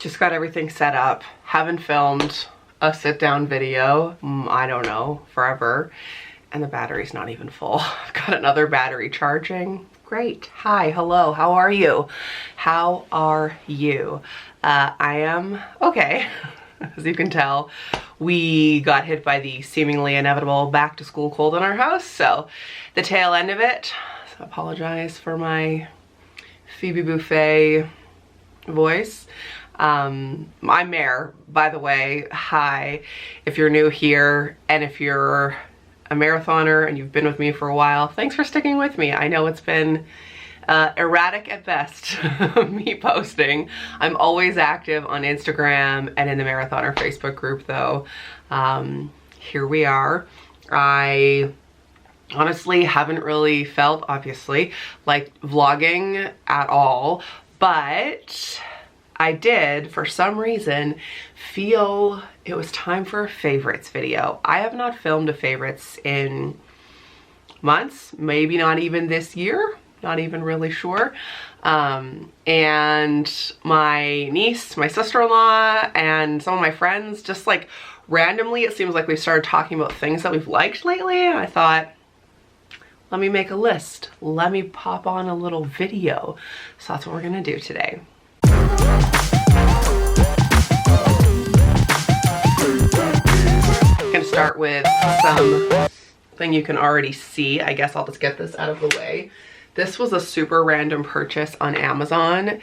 Just got everything set up. Haven't filmed a sit down video, I don't know, forever. And the battery's not even full. I've got another battery charging. Great. Hi, hello, how are you? How are you? I am okay. As you can tell, we got hit by the seemingly inevitable back to school cold in our house. So the tail end of it, so I apologize for my Phoebe Buffet voice. I'm Mare, by the way. Hi, if you're new here and if you're a marathoner and you've been with me for a while, thanks for sticking with me. I know it's been erratic at best, me posting. I'm always active on Instagram and in the Marathoner Facebook group though. Here we are. I honestly haven't really felt, obviously, like vlogging at all, but I did, for some reason, feel it was time for a favorites video. I have not filmed a favorites in months, maybe not even this year, not even really sure. And my niece, my sister-in-law, and some of my friends, just like randomly, it seems like we started talking about things that we've liked lately, and I thought, let me make a list. Let me pop on a little video. So that's what we're gonna do today. I'm gonna start with something you can already see. I guess I'll just get this out of the way. This was a super random purchase on Amazon,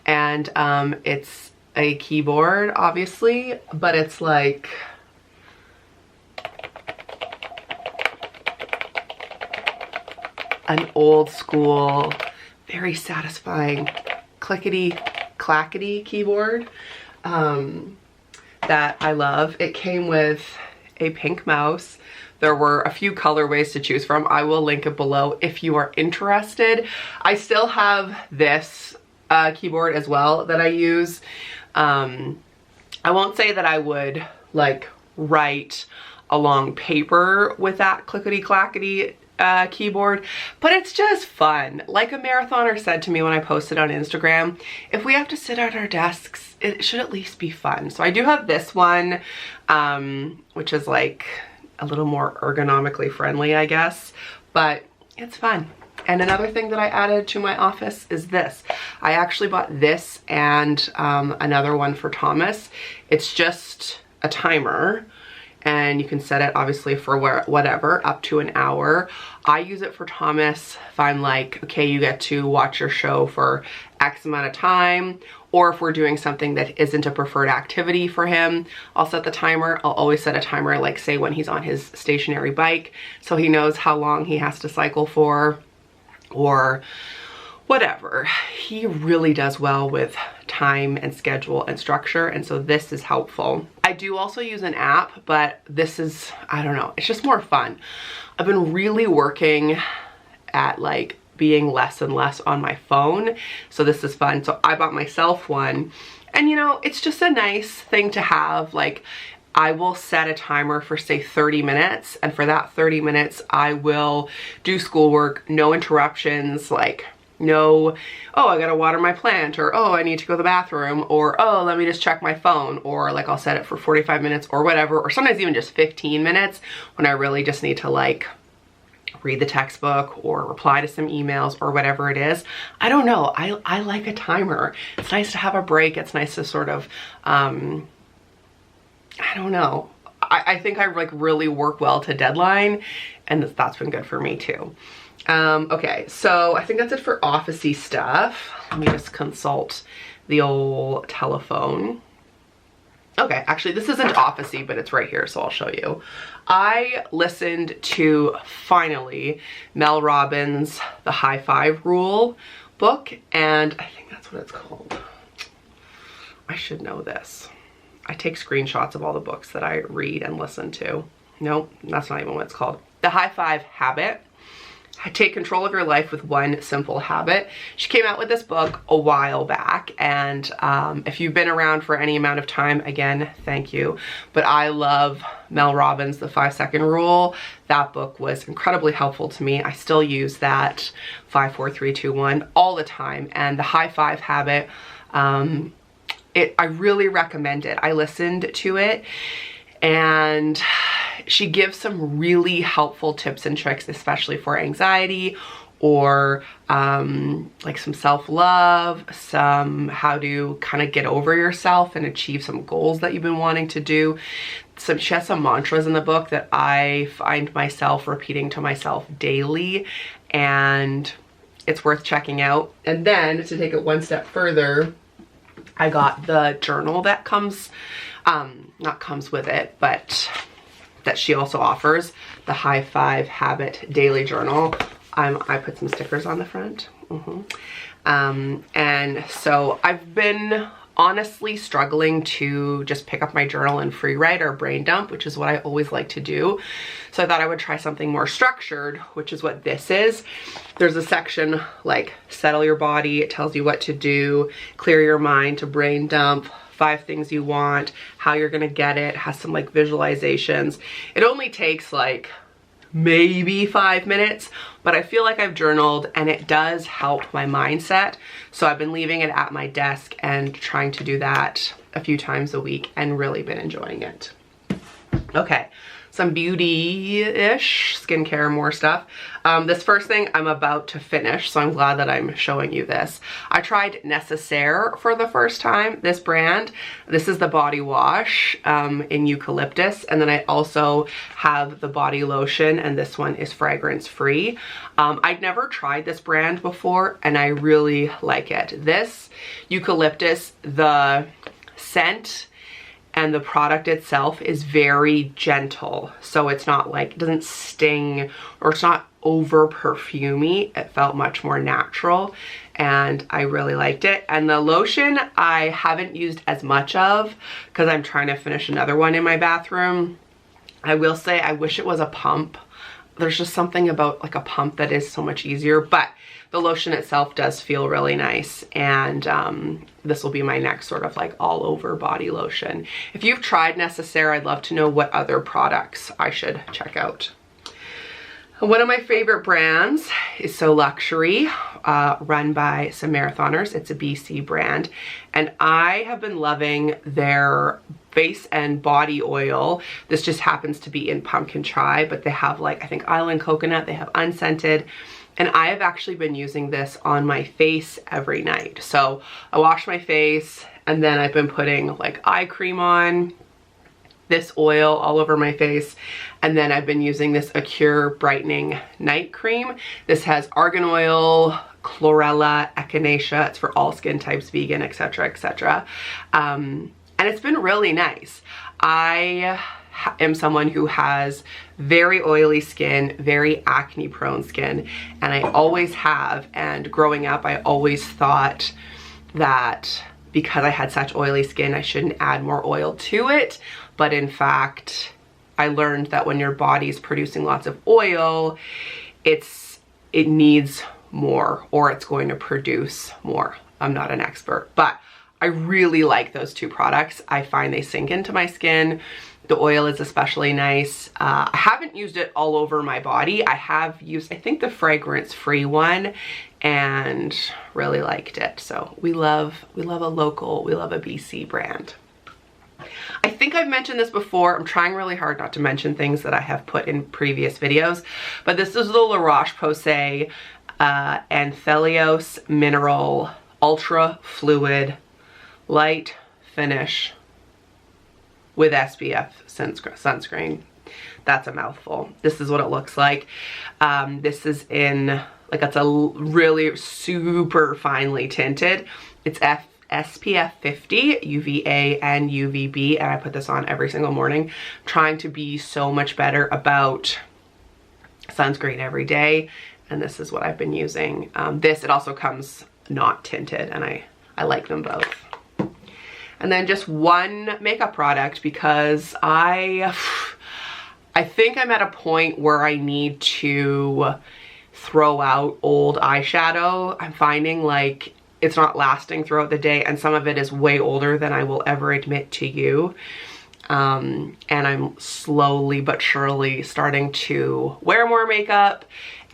and it's a keyboard, obviously, but it's like an old school, very satisfying clickety clackety keyboard that I love. It came with a pink mouse. There were a few colorways to choose from. I will link it below if you are interested. I still have this keyboard as well that I use. I won't say that I would like write along paper with that clickety clackety keyboard, but it's just fun. Like a marathoner said to me when I posted on Instagram, if we have to sit at our desks, it should at least be fun. So I do have this one, which is like a little more ergonomically friendly, I guess, but it's fun. And another thing that I added to my office is this. I actually bought this and another one for Thomas. It's just a timer, and you can set it obviously for whatever, up to an hour. I use it for Thomas if I'm like, okay, you get to watch your show for X amount of time, or if we're doing something that isn't a preferred activity for him, I'll set the timer. I'll always set a timer, like say when he's on his stationary bike, so he knows how long he has to cycle for, or whatever. He really does well with time and schedule and structure, and so this is helpful. I do also use an app, but this is, I don't know, it's just more fun. I've been really working at like being less and less on my phone, so this is fun. So I bought myself one, and you know, it's just a nice thing to have. Like, I will set a timer for say 30 minutes, and for that 30 minutes I will do schoolwork, no interruptions, like no, oh, I gotta water my plant, or oh, I need to go to the bathroom, or oh, let me just check my phone, or like I'll set it for 45 minutes or whatever, or sometimes even just 15 minutes when I really just need to like read the textbook or reply to some emails or whatever it is. I don't know, I like a timer. It's nice to have a break. It's nice to sort of, I don't know. I think I like really work well to deadline, and that's been good for me too. Okay, so I think that's it for office-y stuff. Let me just consult the old telephone. Okay, actually this isn't office-y, but it's right here, so I'll show you. I listened to, finally, Mel Robbins' The High Five Rule book, and I think that's what it's called. I should know this. I take screenshots of all the books that I read and listen to. Nope, that's not even what it's called. The High Five Habit. Take control of your life with one simple habit. She came out with this book a while back, and if you've been around for any amount of time, again, thank you. But I love Mel Robbins' The 5-Second Rule. That book was incredibly helpful to me. I still use that 5, 4, 3, 2, 1 all the time. And the High Five Habit, I really recommend it. I listened to it and she gives some really helpful tips and tricks, especially for anxiety or like some self-love, some how to kind of get over yourself and achieve some goals that you've been wanting to do. She has some mantras in the book that I find myself repeating to myself daily, and it's worth checking out. And then to take it one step further, I got the journal that comes, not comes with it, but that she also offers, the High 5 Habit Daily Journal. I put some stickers on the front. And so I've been honestly struggling to just pick up my journal and free write or brain dump, which is what I always like to do. So I thought I would try something more structured, which is what this is. There's a section like settle your body. It tells you what to do, clear your mind to brain dump, 5 things you want, how you're gonna get it, has some like visualizations. It only takes like maybe 5 minutes, but I feel like I've journaled and it does help my mindset. So I've been leaving it at my desk and trying to do that a few times a week and really been enjoying it. Okay, some beauty-ish, skincare, more stuff. This first thing I'm about to finish, so I'm glad that I'm showing you this. I tried Necessaire for the first time, this brand. This is the body wash in eucalyptus, and then I also have the body lotion, and this one is fragrance free. I'd never tried this brand before, and I really like it. This eucalyptus, the scent and the product itself is very gentle, so it's not like, it doesn't sting or it's not over perfumey. It felt much more natural and I really liked it. And the lotion I haven't used as much of because I'm trying to finish another one in my bathroom. I will say I wish it was a pump. There's just something about like a pump that is so much easier, but the lotion itself does feel really nice, and this will be my next sort of like all over body lotion. If you've tried Necessaire, I'd love to know what other products I should check out. One of my favorite brands is So Luxury, run by some marathoners. It's a BC brand, and I have been loving their face and body oil. This just happens to be in pumpkin chai, but they have like, I think island coconut, they have unscented. And I have actually been using this on my face every night. So I wash my face and then I've been putting like eye cream on, this oil all over my face, and then I've been using this Acure Brightening Night Cream. This has argan oil, chlorella, echinacea. It's for all skin types, vegan, etc., etc. And it's been really nice. I am someone who has very oily skin, very acne prone skin, and I always have. And growing up, I always thought that because I had such oily skin, I shouldn't add more oil to it. But in fact, I learned that when your body's producing lots of oil, it needs more, or it's going to produce more. I'm not an expert, but I really like those two products. I find they sink into my skin. The oil is especially nice. I haven't used it all over my body. I have used, I think, the fragrance-free one and really liked it. So we love a local, we love a BC brand. I think I've mentioned this before. I'm trying really hard not to mention things that I have put in previous videos, but this is the La Roche-Posay Anthelios Mineral Ultra Fluid Light Finish with SPF sunscreen. That's a mouthful. This is what it looks like. This is in, like, it's a really super finely tinted. It's SPF 50, UVA and UVB, and I put this on every single morning, trying to be so much better about sunscreen every day, and this is what I've been using. It also comes not tinted, and I like them both. And then just one makeup product, because I think I'm at a point where I need to throw out old eyeshadow. I'm finding like it's not lasting throughout the day, and some of it is way older than I will ever admit to you. And I'm slowly but surely starting to wear more makeup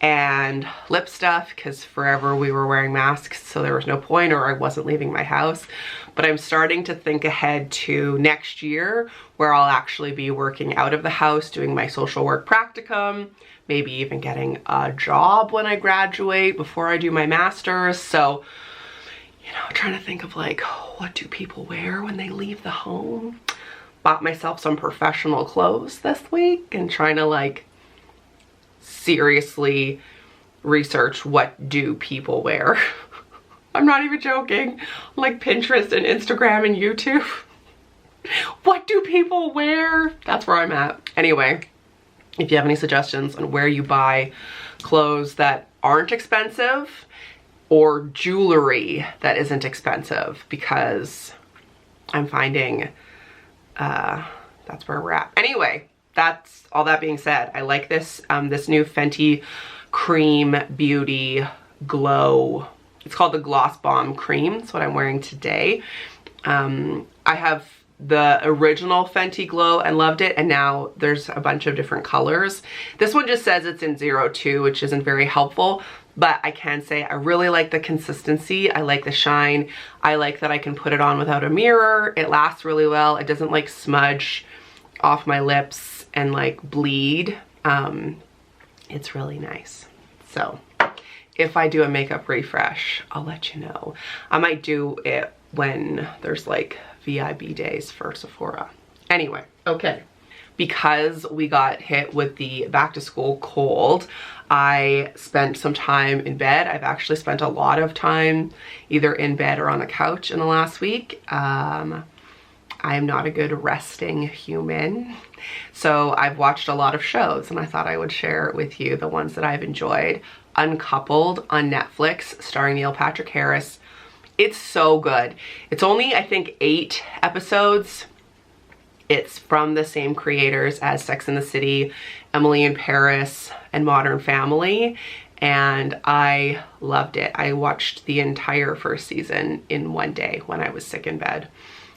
and lip stuff, because forever we were wearing masks, so there was no point, or I wasn't leaving my house. But I'm starting to think ahead to next year, where I'll actually be working out of the house, doing my social work practicum, maybe even getting a job when I graduate before I do my master's. So, you know, trying to think of like, what do people wear when they leave the home? Bought myself some professional clothes this week and trying to like seriously research what do people wear. I'm not even joking. Like Pinterest and Instagram and YouTube. What do people wear? That's where I'm at. Anyway, if you have any suggestions on where you buy clothes that aren't expensive or jewelry that isn't expensive, because I'm finding that's where we're at. Anyway, that's all. That being said, I like this this new Fenty Cream Beauty Glow. It's called the Gloss Bomb Cream. It's what I'm wearing today. I have the original Fenty Glow and loved it, and now there's a bunch of different colors. This one just says it's in 02, which isn't very helpful, but I can say I really like the consistency. I like the shine. I like that I can put it on without a mirror. It lasts really well. It doesn't like smudge off my lips and like bleed. It's really nice. So if I do a makeup refresh, I'll let you know. I might do it when there's like VIB days for Sephora. Anyway, okay. Because we got hit with the back to school cold, I spent some time in bed. I've actually spent a lot of time either in bed or on the couch in the last week. I am not a good resting human. So I've watched a lot of shows, and I thought I would share with you the ones that I've enjoyed. Uncoupled on Netflix, starring Neil Patrick Harris. It's so good. It's only, I think, 8 episodes. It's from the same creators as Sex and the City, Emily in Paris, and Modern Family, and I loved it. I watched the entire first season in one day when I was sick in bed.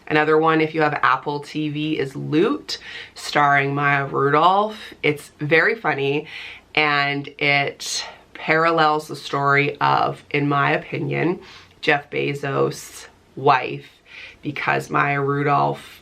Another one, if you have Apple TV, is Loot, starring Maya Rudolph. It's very funny, and it parallels the story of, in my opinion, Jeff Bezos' wife, because Maya Rudolph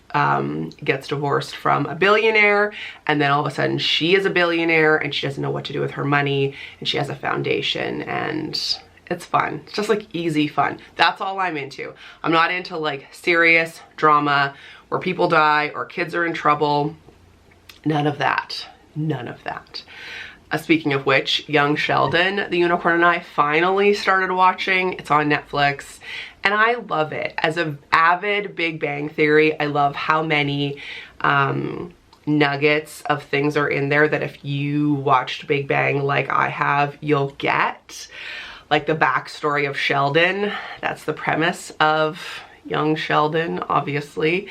gets divorced from a billionaire, and then all of a sudden she is a billionaire and she doesn't know what to do with her money, and she has a foundation, and it's fun. It's just like easy fun. That's all I'm into. I'm not into like serious drama where people die or kids are in trouble. None of that. None of that. Speaking of which, Young Sheldon, the Unicorn and I finally started watching. It's on Netflix, and I love it. As an avid Big Bang Theory, I love how many nuggets of things are in there that if you watched Big Bang like I have, you'll get. Like the backstory of Sheldon. That's the premise of Young Sheldon, obviously.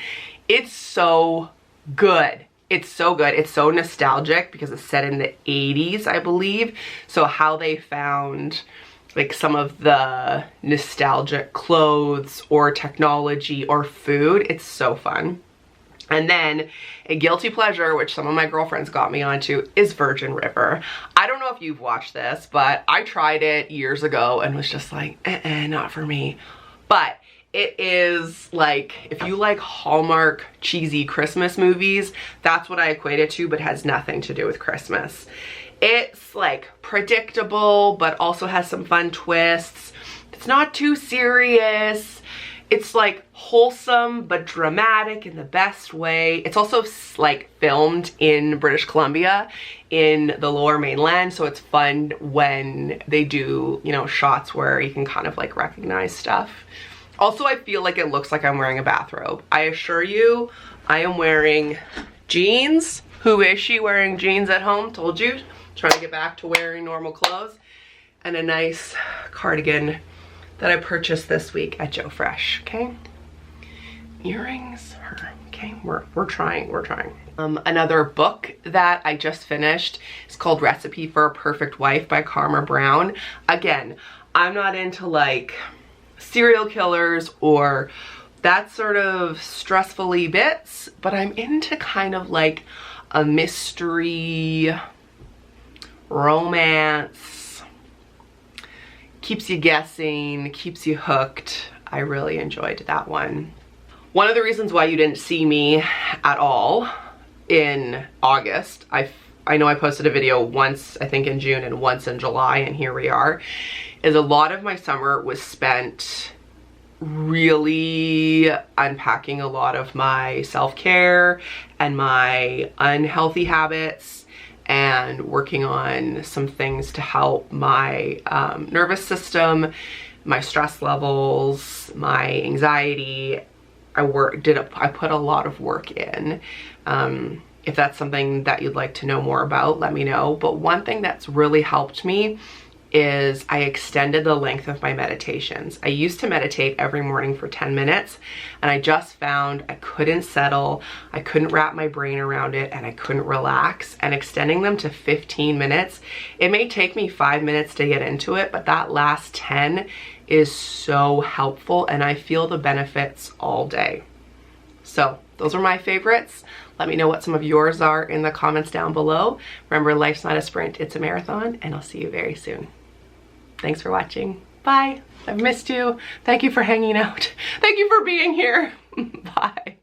It's so good. It's so good. It's so nostalgic because it's set in the 80s, I believe. So how they found like some of the nostalgic clothes or technology or food, it's so fun. And then a guilty pleasure, which some of my girlfriends got me onto, is Virgin River. I don't know if you've watched this, but I tried it years ago and was just like, not for me. But it is like, if you like Hallmark cheesy Christmas movies, that's what I equate it to, but has nothing to do with Christmas. It's like predictable, but also has some fun twists. It's not too serious. It's like wholesome, but dramatic in the best way. It's also like filmed in British Columbia in the Lower Mainland. So it's fun when they do, you know, shots where you can kind of like recognize stuff. Also, I feel like it looks like I'm wearing a bathrobe. I assure you, I am wearing jeans. Who is she wearing jeans at home? Told you. Trying to get back to wearing normal clothes. And a nice cardigan that I purchased this week at Joe Fresh, okay? Earrings, her, okay? We're trying. Another book that I just finished is called Recipe for a Perfect Wife by Karma Brown. Again, I'm not into like serial killers or that sort of stressfully bits, but I'm into kind of like a mystery, romance, keeps you guessing, keeps you hooked. I really enjoyed that one. One of the reasons why you didn't see me at all in August, I know I posted a video once, I think in June and once in July, and here we are, is a lot of my summer was spent really unpacking a lot of my self-care and my unhealthy habits and working on some things to help my nervous system, my stress levels, my anxiety. I put a lot of work in. If that's something that you'd like to know more about, let me know. But one thing that's really helped me is I extended the length of my meditations. I used to meditate every morning for 10 minutes, and I just found I couldn't settle, I couldn't wrap my brain around it, and I couldn't relax. And extending them to 15 minutes, it may take me 5 minutes to get into it, but that last 10 is so helpful, and I feel the benefits all day. So those are my favorites. Let me know what some of yours are in the comments down below. Remember, life's not a sprint, it's a marathon, and I'll see you very soon. Thanks for watching. Bye. I've missed you. Thank you for hanging out. Thank you for being here. Bye.